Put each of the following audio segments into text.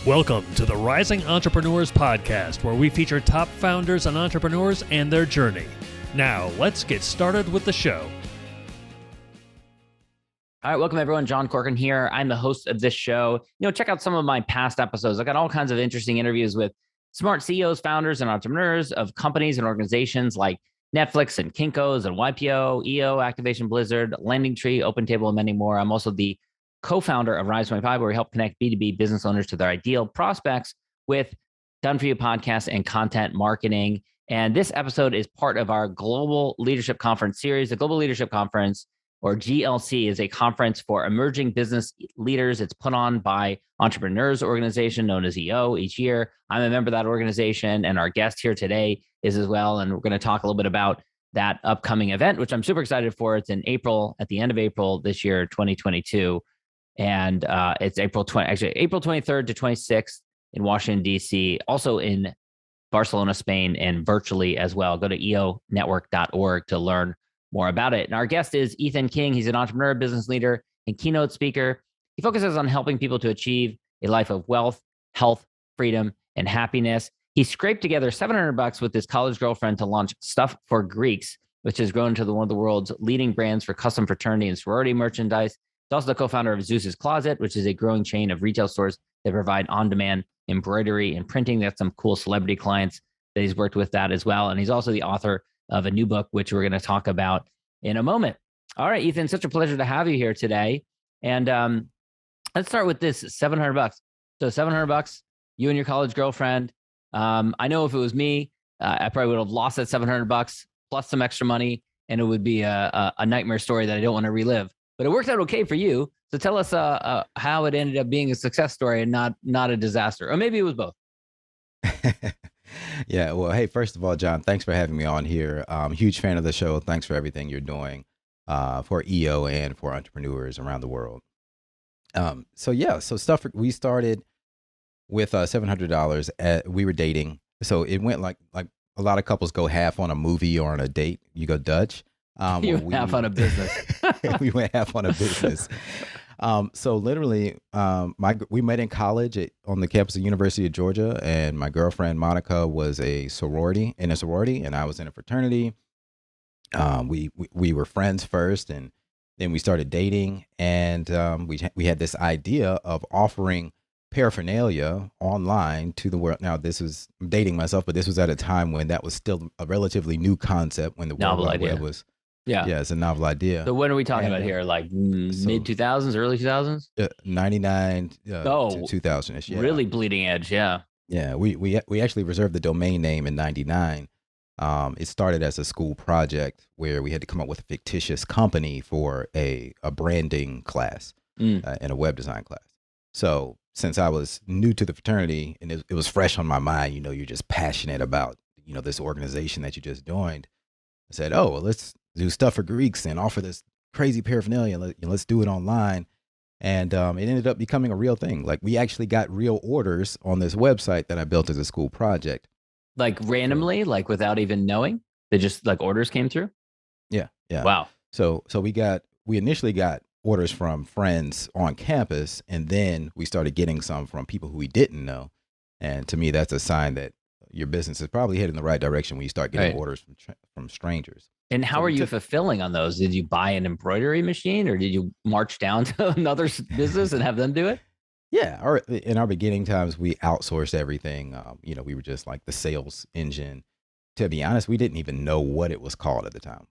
Welcome to the Rising Entrepreneurs Podcast, where we feature top founders and entrepreneurs and their journey. Now, let's get started with the show. All right, welcome everyone. John Corcoran here. I'm the host of this show. Check out some of my past episodes. I've got all kinds of interesting interviews with smart CEOs, founders, and entrepreneurs of companies and organizations like Netflix and Kinko's and YPO, EO, Activation Blizzard, Lending Tree, OpenTable, and many more. I'm also the co-founder of Rise 25, where we help connect B2B business owners to their ideal prospects with done-for-you podcasts and content marketing. And this episode is part of our Global Leadership Conference series. The Global Leadership Conference, or GLC, is a conference for emerging business leaders. It's put on by Entrepreneurs Organization, known as EO, each year. I'm a member of that organization, and our guest here today is as well. And we're going to talk a little bit about that upcoming event, which I'm super excited for. It's in April, at the end of April this year, 2022. And it's April 23rd to 26th in Washington, D.C., also in Barcelona, Spain, and virtually as well. Go to eonetwork.org to learn more about it. And our guest is Ethan King. He's an entrepreneur, business leader, and keynote speaker. He focuses on helping people to achieve a life of wealth, health, freedom, and happiness. He scraped together $700 with his college girlfriend to launch Stuff for Greeks, which has grown to one of the world's leading brands for custom fraternity and sorority merchandise. He's also the co-founder of Zeus's Closet, which is a growing chain of retail stores that provide on-demand embroidery and printing. That's some cool celebrity clients that he's worked with that as well. And he's also the author of a new book, which we're going to talk about in a moment. All right, Ethan, such a pleasure to have you here today. And let's start with this $700. So $700, you and your college girlfriend. I know if it was me, I probably would have lost that $700 plus some extra money, and it would be a nightmare story that I don't want to relive. But it worked out okay for you. So tell us how it ended up being a success story and not a disaster. Or maybe it was both. Yeah, well, hey, first of all, John, thanks for having me on here. Huge fan of the show. Thanks for everything you're doing for EO and for entrepreneurs around the world. So we started with $700. We were dating. So it went like a lot of couples go half on a movie or on a date. You go Dutch. Half on a business. We went half on a business. So literally, we met in college on the campus of University of Georgia, and my girlfriend Monica was in a sorority, and I was in a fraternity. We were friends first, and then we started dating, and we had this idea of offering paraphernalia online to the world. Now, I'm dating myself, but this was at a time when that was still a relatively new concept, when the World Wide Web was. Yeah, it's a novel idea. So when are we talking about here? Like mid 2000s, early 2000s? 99 to 2000-ish. Yeah. Really bleeding edge. Yeah. Yeah, we actually reserved the domain name in 99. It started as a school project where we had to come up with a fictitious company for a branding class and a web design class. So since I was new to the fraternity and it was fresh on my mind, you're just passionate about, this organization that you just joined. I said, oh, well, let's do Stuff for Greeks and offer this crazy paraphernalia. Let's do it online. And it ended up becoming a real thing. Like, we actually got real orders on this website that I built as a school project. Like randomly, like without even knowing? They just like orders came through? Yeah. Wow. So we initially got orders from friends on campus, and then we started getting some from people who we didn't know. And to me, that's a sign that your business is probably heading in the right direction when you start getting orders from strangers. And how are you fulfilling on those? Did you buy an embroidery machine, or did you march down to another business and have them do it? Yeah. In our beginning times, we outsourced everything. We were just like the sales engine. To be honest, we didn't even know what it was called at the time.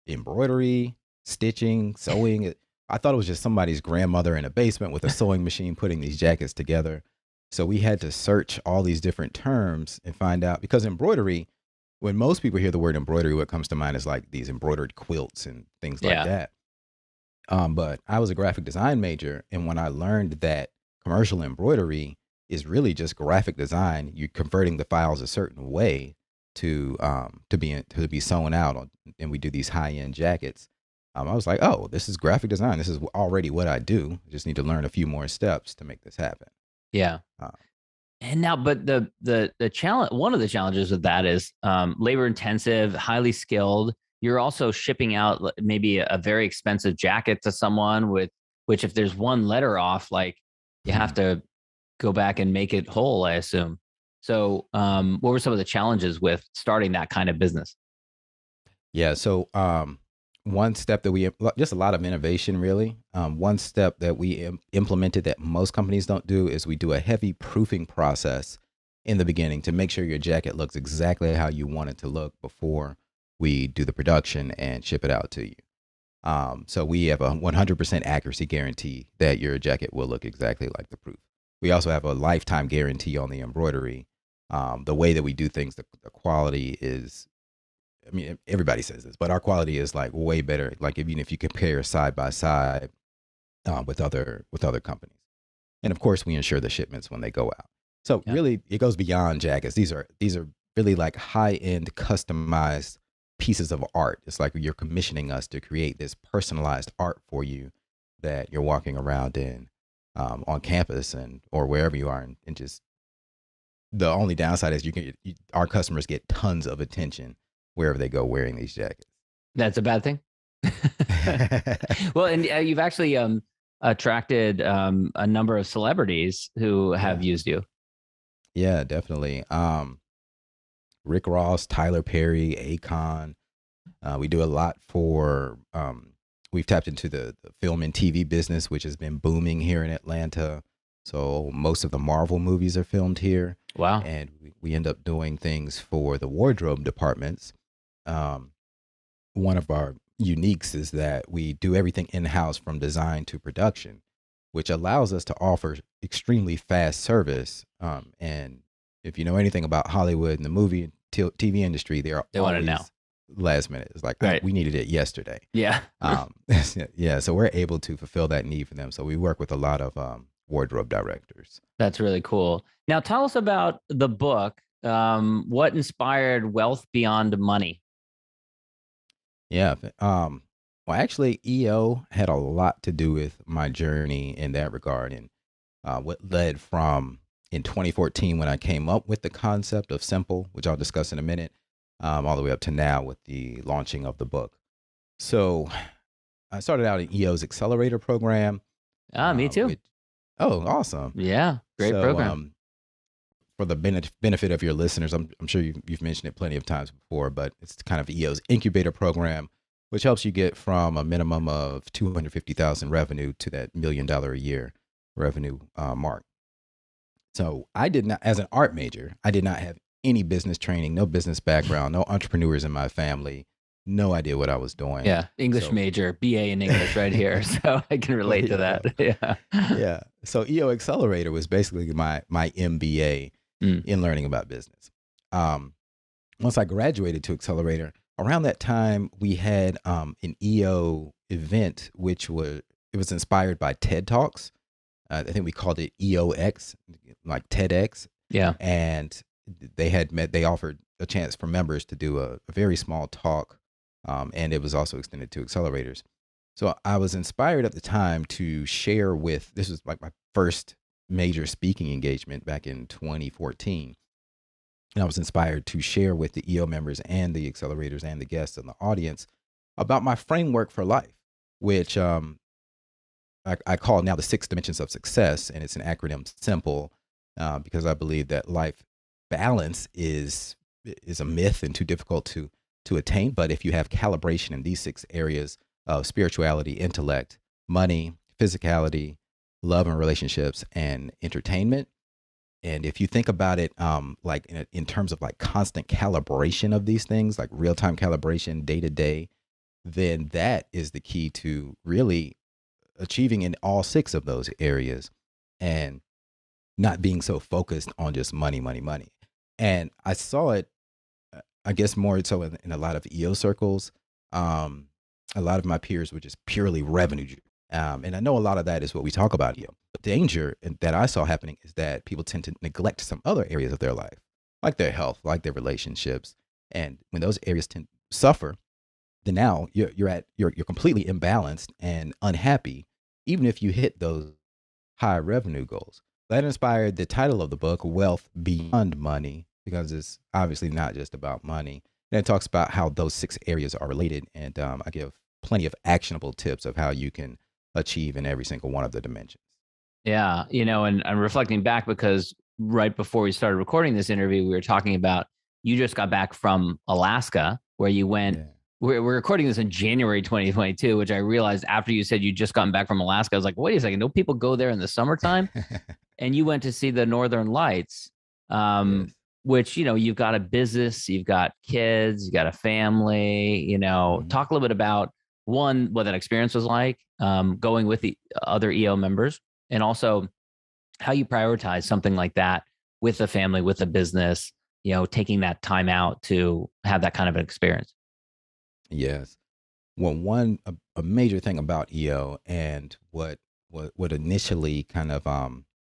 Embroidery, stitching, sewing. I thought it was just somebody's grandmother in a basement with a sewing machine putting these jackets together. So we had to search all these different terms and find out, because embroidery, when most people hear the word embroidery, what comes to mind is like these embroidered quilts and things like that. But I was a graphic design major, and when I learned that commercial embroidery is really just graphic design, you're converting the files a certain way to be sewn out, and we do these high-end jackets. I was like, oh, this is graphic design. This is already what I do. I just need to learn a few more steps to make this happen. Yeah. And now, but the challenge, one of the challenges with that is labor intensive, highly skilled. You're also shipping out maybe a very expensive jacket to someone which if there's one letter off, like you have to go back and make it whole, I assume. So, what were some of the challenges with starting that kind of business? Yeah. So, one step that just a lot of innovation, really. One step that we implemented that most companies don't do is we do a heavy proofing process in the beginning to make sure your jacket looks exactly how you want it to look before we do the production and ship it out to you. So we have a 100% accuracy guarantee that your jacket will look exactly like the proof. We also have a lifetime guarantee on the embroidery. The way that we do things, the quality is, I mean, everybody says this, but our quality is like way better. Like even if you compare side by side with other companies, and of course we ensure the shipments when they go out. So Yeah. really, it goes beyond jackets. These are really like high end customized pieces of art. It's like you're commissioning us to create this personalized art for you that you're walking around in on campus and or wherever you are, and just the only downside is our customers get tons of attention wherever they go wearing these jackets. That's a bad thing. Well, and you've actually attracted a number of celebrities who have Yeah. used you. Yeah, definitely. Rick Ross, Tyler Perry, Akon. We do a lot for. We've tapped into the film and TV business, which has been booming here in Atlanta. So most of the Marvel movies are filmed here, Wow. and we end up doing things for the wardrobe departments. Um, One of our uniques is that we do everything in house from design to production, which allows us to offer extremely fast service. And if you know anything about Hollywood and the movie and TV industry, they are They want it now. always last minute. It's like, Right. we needed it yesterday. Yeah. Um, yeah, so we're able to fulfill that need for them. So we work with a lot of wardrobe directors. That's really cool. Now, tell us about the book. What inspired Wealth Beyond Money? Yeah. Well, actually, EO had a lot to do with my journey in that regard, and what led from in 2014 when I came up with the concept of simple, which I'll discuss in a minute, all the way up to now with the launching of the book. So I started out in EO's Accelerator program. Me too. Which, oh, awesome! Yeah. Great So, program. for the benefit of your listeners, I'm sure you've mentioned it plenty of times before, but it's kind of EO's incubator program, which helps you get from a minimum of 250,000 revenue to that $1 million a year revenue mark. So I did not, as an art major, I did not have any business training, no business background, no entrepreneurs in my family, no idea what I was doing. Yeah. English So major, BA in English right here. So I can relate to yeah, that. Yeah. yeah. So EO Accelerator was basically my MBA Mm. in learning about business. Um, Once I graduated to Accelerator, around that time we had an EO event, it was inspired by TED Talks. I think we called it EOX, like TEDx, Yeah. and they offered a chance for members to do a very small talk, and it was also extended to accelerators. So I was inspired at the time to share with. This was like my first major speaking engagement back in 2014. And I was inspired to share with the EO members and the accelerators and the guests and the audience about my framework for life, which I call now the 6 dimensions of success. And it's an acronym, simple, because I believe that life balance is a myth and too difficult to attain. But if you have calibration in these 6 areas of spirituality, intellect, money, physicality, love and relationships, and entertainment, and if you think about it, like in terms of like constant calibration of these things, like real time calibration day to day, then that is the key to really achieving in all 6 of those areas and not being so focused on just money, money, money. And I saw it, I guess, more so in a lot of EO circles. A lot of my peers were just purely revenue driven. And I know a lot of that is what we talk about here. The danger that I saw happening is that people tend to neglect some other areas of their life, like their health, like their relationships. And when those areas tend to suffer, then now you're completely imbalanced and unhappy, even if you hit those high revenue goals. That inspired the title of the book, Wealth Beyond Money, because it's obviously not just about money. And it talks about how those 6 areas are related. And I give plenty of actionable tips of how you can achieve in every single one of the dimensions. Yeah. And I'm reflecting back because right before we started recording this interview, we were talking about you just got back from Alaska where you went. Yeah. We're recording this in January 2022, which I realized after you said you just gotten back from Alaska. I was like, wait a second, don't people go there in the summertime? And you went to see the Northern Lights, Yes. which, you've got a business, you've got kids, you got a family, Mhm. talk a little bit about one, what that experience was like, going with the other EO members, and also how you prioritize something like that with a family, with a business, taking that time out to have that kind of an experience. Yes. Well, a major thing about EO and what initially kind of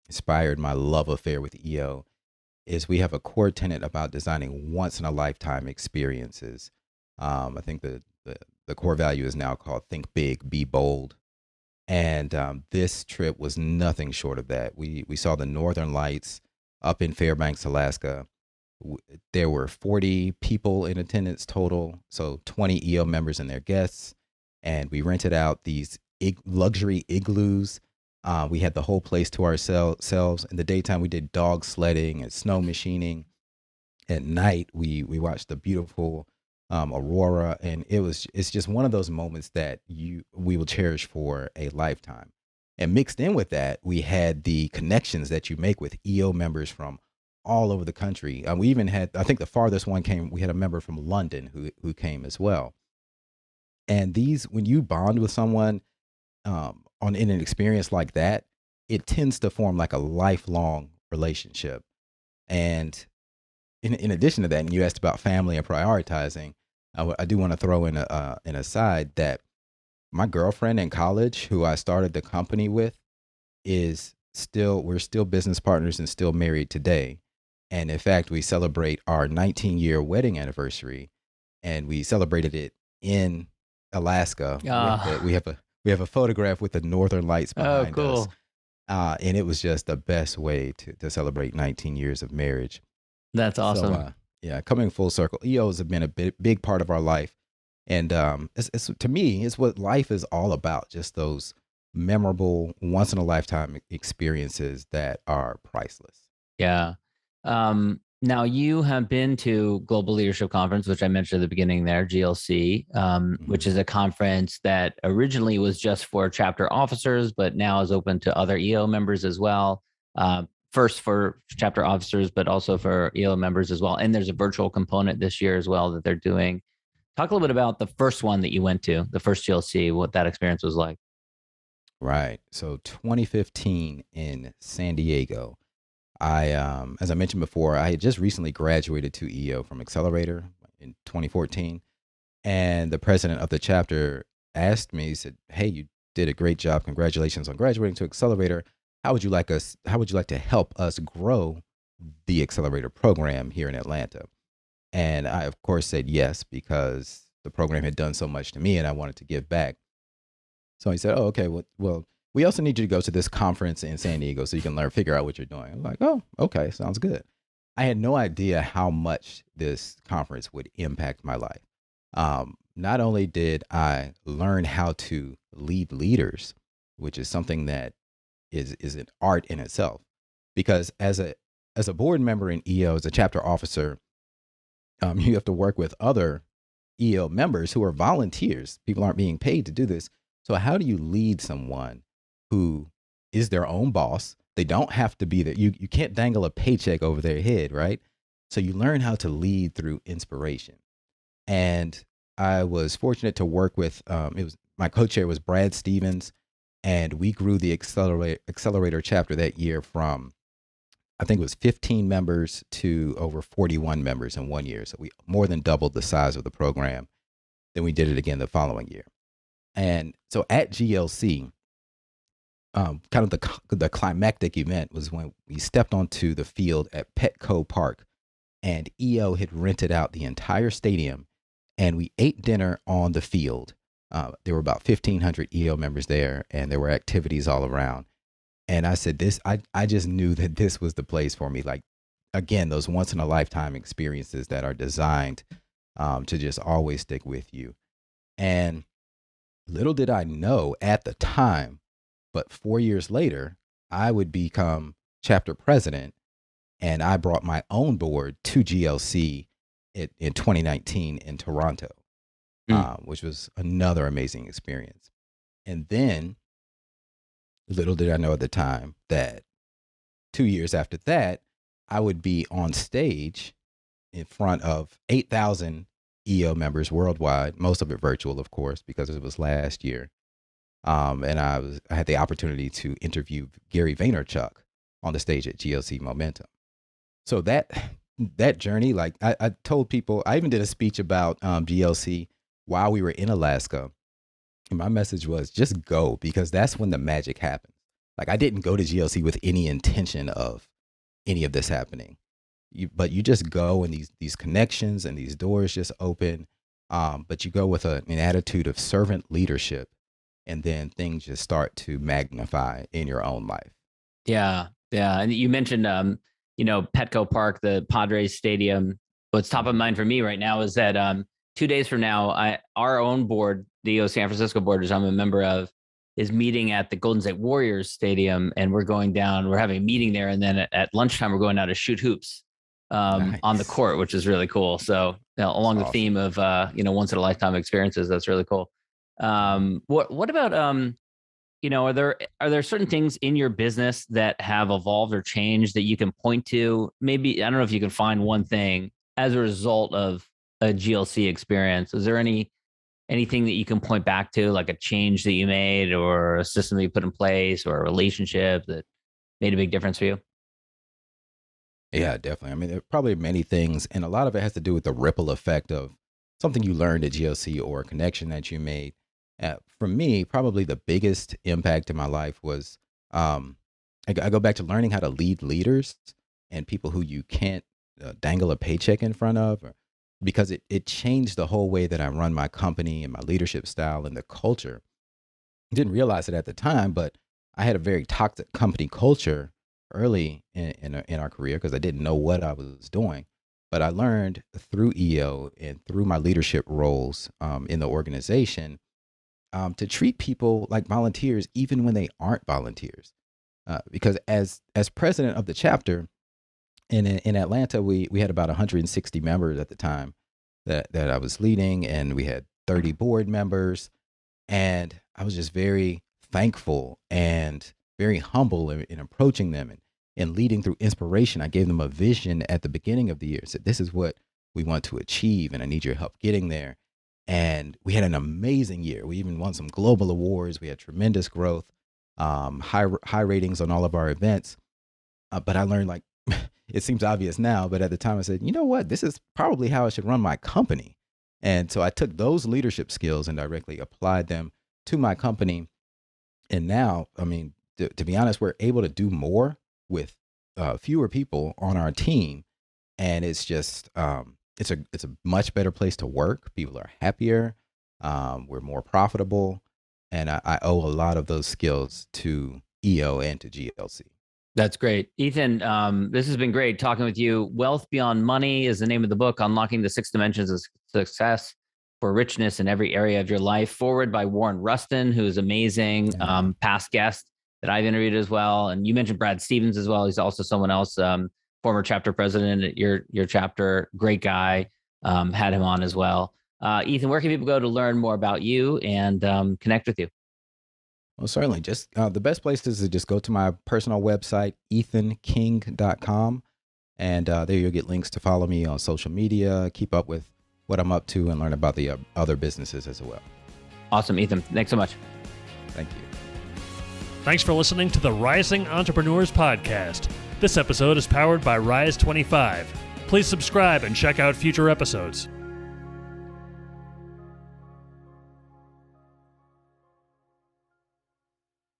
inspired my love affair with EO is we have a core tenet about designing once in a lifetime experiences. I think the core value is now called think big, be bold. And this trip was nothing short of that. We saw the Northern Lights up in Fairbanks, Alaska. W- There were 40 people in attendance total, so 20 EO members and their guests. And we rented out these luxury igloos. We had the whole place to ourselves. In the daytime, we did dog sledding and snow machining. At night, we watched the beautiful aurora, and it's just one of those moments that we will cherish for a lifetime. And mixed in with that, we had the connections that you make with EO members from all over the country. We even had, I think, the farthest one came. We had a member from London who came as well. And these, when you bond with someone on in an experience like that, it tends to form like a lifelong relationship. And in addition to that, and you asked about family and prioritizing, I do want to throw in an aside that my girlfriend in college, who I started the company with, we're still business partners and still married today. And in fact, we celebrate our 19-year wedding anniversary, and we celebrated it in Alaska with Uh, we have a photograph with the Northern Lights oh, behind us, cool. and it was just the best way to celebrate 19 years of marriage. That's So, awesome. yeah, coming full circle, EOs have been a big part of our life, and it's to me, it's what life is all about. Just those memorable, once in a lifetime experiences that are priceless. Yeah. Now you have been to Global Leadership Conference, which I mentioned at the beginning there, GLC, which Hmm. is a conference that originally was just for chapter officers, but now is open to other EO members as well. First for chapter officers, but also for EO members as well. And there's a virtual component this year as well that they're doing. Talk a little bit about the first one that you went to, the first GLC, what that experience was like. Right. So, 2015 in San Diego. As I mentioned before, I had just recently graduated to EO from Accelerator in 2014. And the president of the chapter asked me, he said, "Hey, you did a great job. Congratulations on graduating to Accelerator. How would you like to help us grow the Accelerator program here in Atlanta?" And I, of course, said yes, because the program had done so much to me and I wanted to give back. So he said, "Oh, okay. Well, we also need you to go to this conference in San Diego so you can figure out what you're doing." I'm like, "Oh, okay. Sounds good." I had no idea how much this conference would impact my life. Not only did I learn how to lead leaders, which is something that is an art in itself, because as a board member in EO, as a chapter officer, you have to work with other EO members who are volunteers. People aren't being paid to do this. So how do you lead someone who is their own boss? They don't have to be there. You can't dangle a paycheck over their head, right? So you learn how to lead through inspiration. And I was fortunate to work with it was my co-chair was Brad Stevens, and we grew the accelerator chapter that year from, I think it was 15 members to over 41 members in 1 year. So we more than doubled the size of the program. Then we did it again the following year. And so at GLC, kind of the climactic event was when we stepped onto the field at Petco Park, and EO had rented out the entire stadium, and we ate dinner on the field. There were about 1,500 EO members there, and there were activities all around. And I said, I just knew that this was the place for me. Like, again, those once in a lifetime experiences that are designed to just always stick with you. And little did I know at the time, but 4 years later, I would become chapter president, and I brought my own board to GLC in 2019 in Toronto, which was another amazing experience. And then, little did I know at the time that 2 years after that, I would be on stage in front of 8,000 EO members worldwide, most of it virtual, of course, because it was last year. And I had the opportunity to interview Gary Vaynerchuk on the stage at GLC Momentum. So that journey, like I told people, I even did a speech about GLC while we were in Alaska. And my message was just go, because that's when the magic happens. Like, I didn't go to GLC with any intention of any of this happening. But you just go, and these connections and these doors just open. But you go with an attitude of servant leadership, and then things just start to magnify in your own life. Yeah. And you mentioned, Petco Park, the Padres Stadium. What's top of mind for me right now is that 2 days from now, our own board, the EOS San Francisco board, which I'm a member of, is meeting at the Golden State Warriors Stadium, and we're going down. We're having a meeting there, and then at lunchtime, we're going out to shoot hoops Nice. on the court, which is really cool. So, along the theme of once in a lifetime experiences, that's really cool. What about are there certain things in your business that have evolved or changed that you can point to? Maybe, I don't know if you can find one thing as a result of a GLC experience. Is there anything that you can point back to, like a change that you made, or a system that you put in place, or a relationship that made a big difference for you? Yeah, definitely. I mean, there are probably many things, and a lot of it has to do with the ripple effect of something you learned at GLC or a connection that you made. For me, probably the biggest impact in my life was I go back to learning how to lead leaders and people who you can't dangle a paycheck in front of, because it changed the whole way that I run my company and my leadership style and the culture. Didn't realize it at the time, but I had a very toxic company culture early in our career, because I didn't know what I was doing. But I learned through EO and through my leadership roles in the organization to treat people like volunteers, even when they aren't volunteers. Because as president of the chapter in Atlanta, we had about 160 members at the time that I was leading, and we had 30 board members. And I was just very thankful and very humble in approaching them and leading through inspiration. I gave them a vision at the beginning of the year, said, this is what we want to achieve, and I need your help getting there. And we had an amazing year. We even won some global awards. We had tremendous growth, high ratings on all of our events. But I learned, like, it seems obvious now, but at the time I said, you know what, this is probably how I should run my company. And so I took those leadership skills and directly applied them to my company. And now, I mean, to be honest, we're able to do more with fewer people on our team. And it's just, it's a much better place to work. People are happier. We're more profitable. And I owe a lot of those skills to EO and to GLC. That's great. Ethan, this has been great talking with you. Wealth Beyond Money is the name of the book, Unlocking the 6 Dimensions of Success for Richness in Every Area of Your Life. Forward by Warren Rustin, who is amazing, past guest that I've interviewed as well. And you mentioned Brad Stevens as well. He's also someone else, former chapter president at your chapter. Great guy. Had him on as well. Ethan, where can people go to learn more about you and connect with you? Well, certainly. Just the best place is to just go to my personal website, ethanking.com. And there you'll get links to follow me on social media, keep up with what I'm up to, and learn about the other businesses as well. Awesome, Ethan. Thanks so much. Thank you. Thanks for listening to the Rising Entrepreneurs Podcast. This episode is powered by Rise 25. Please subscribe and check out future episodes.